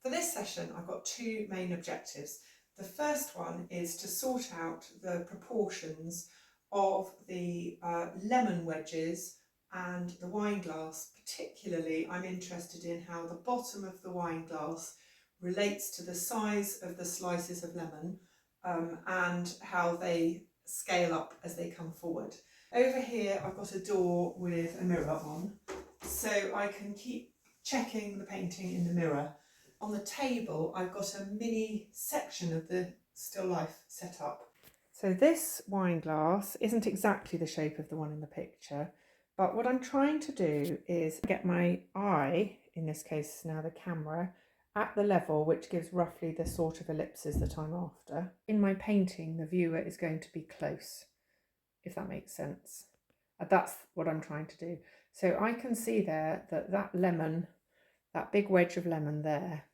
For this session, I've got two main objectives. The first one is to sort out the proportions of the lemon wedges and the wine glass. Particularly, I'm interested in how the bottom of the wine glass relates to the size of the slices of lemon and how they scale up as they come forward. Over here, I've got a door with a mirror on, so I can keep checking the painting in the mirror. On the table, I've got a mini section of the still life set up. So this wine glass isn't exactly the shape of the one in the picture, but what I'm trying to do is get my eye, in this case now the camera, at the level which gives roughly the sort of ellipses that I'm after. In my painting, the viewer is going to be close, if that makes sense. That's what I'm trying to do. So I can see there that that lemon, that big wedge of lemon there,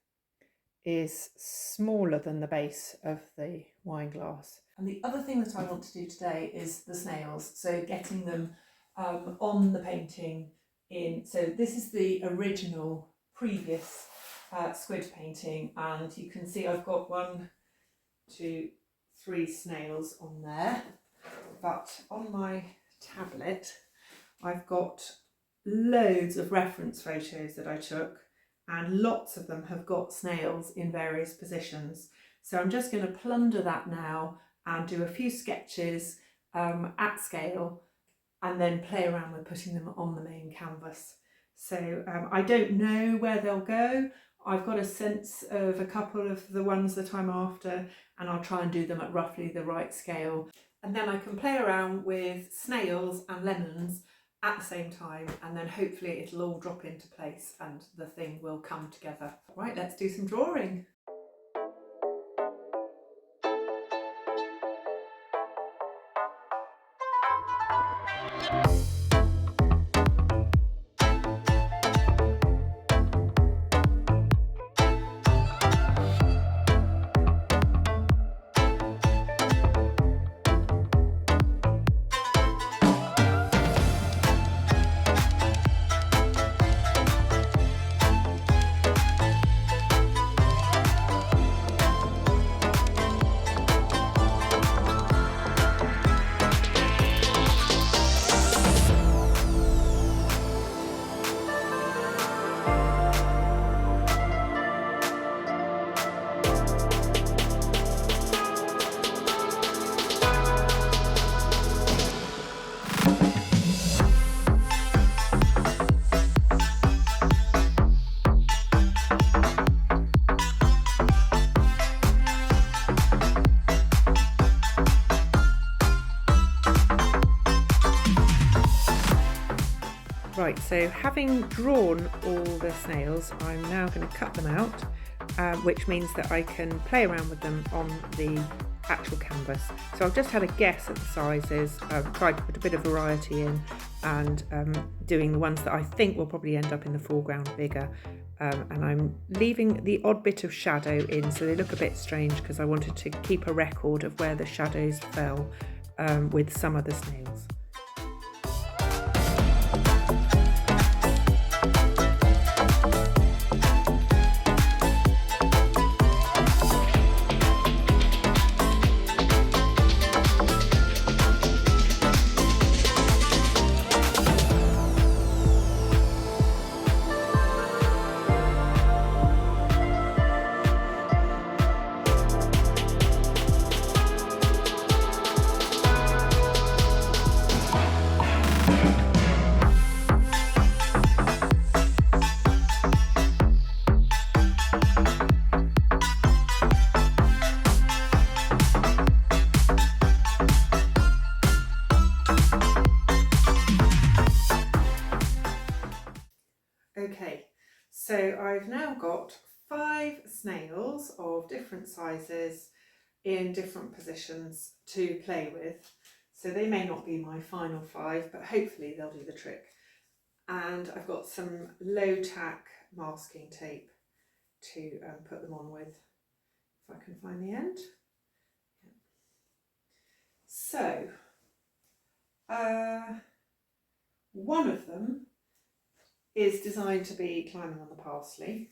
is smaller than the base of the wine glass. And the other thing that I want to do today is the snails, so getting them on the painting in. So this is the original previous squid painting, and you can see I've got 1, 2, 3 snails on there, but on my tablet I've got loads of reference photos that I took, and lots of them have got snails in various positions. So I'm just going to plunder that now and do a few sketches at scale, and then play around with putting them on the main canvas. So I don't know where they'll go. I've got a sense of a couple of the ones that I'm after, and I'll try and do them at roughly the right scale. And then I can play around with snails and lemons at the same time, and then hopefully it'll all drop into place and the thing will come together. Right, let's do some drawing. Right, so having drawn all the snails, I'm now going to cut them out, which means that I can play around with them on the actual canvas. So I've just had a guess at the sizes, tried to put a bit of variety in, and doing the ones that I think will probably end up in the foreground bigger. And I'm leaving the odd bit of shadow in, so they look a bit strange, because I wanted to keep a record of where the shadows fell with some of the snails. Okay, so I've now got 5 snails of different sizes in different positions to play with. So they may not be my final 5, but hopefully they'll do the trick. And I've got some low tack masking tape to put them on with, if I can find the end. So, one of them is designed to be climbing on the parsley.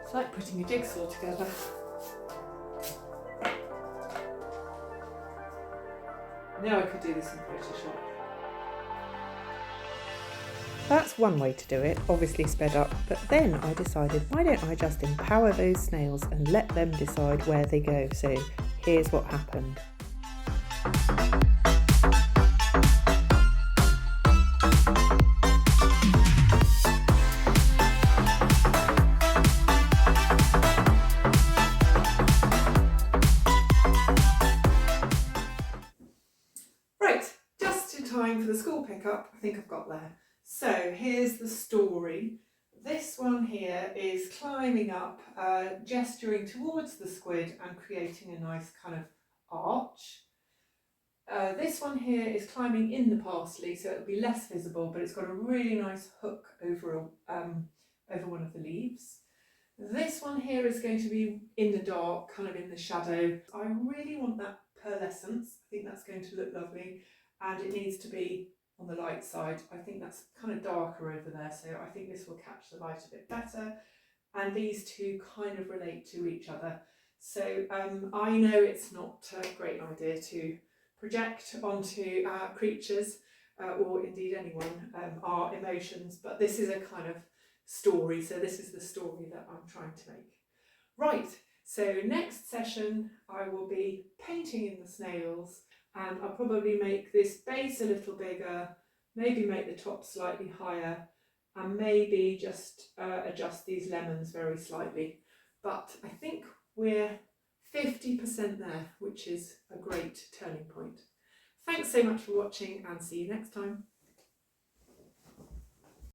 It's like putting a jigsaw together. I know I could do this in Photoshop. That's one way to do it, obviously sped up, but then I decided, why don't I just empower those snails and let them decide where they go? So here's what happened. Right, just in time for the school pickup. I think I've got there. So here's the story. This one here is climbing up, gesturing towards the squid and creating a nice kind of arch. This one here is climbing in the parsley, so it'll be less visible, but it's got a really nice hook over one of the leaves. This one here is going to be in the dark, kind of in the shadow. I really want that pearlescence. I think that's going to look lovely, and it needs to be on the light side. I think that's kind of darker over there, so I think this will catch the light a bit better, and these two kind of relate to each other. So I know it's not a great idea to project onto creatures or indeed anyone our emotions, but this is a kind of story, so this is the story that I'm trying to make. Right, so next session I will be painting in the snails, and I'll probably make this base a little bigger, maybe make the top slightly higher, and maybe just adjust these lemons very slightly. But I think we're 50% there, which is a great turning point. Thanks so much for watching, and see you next time.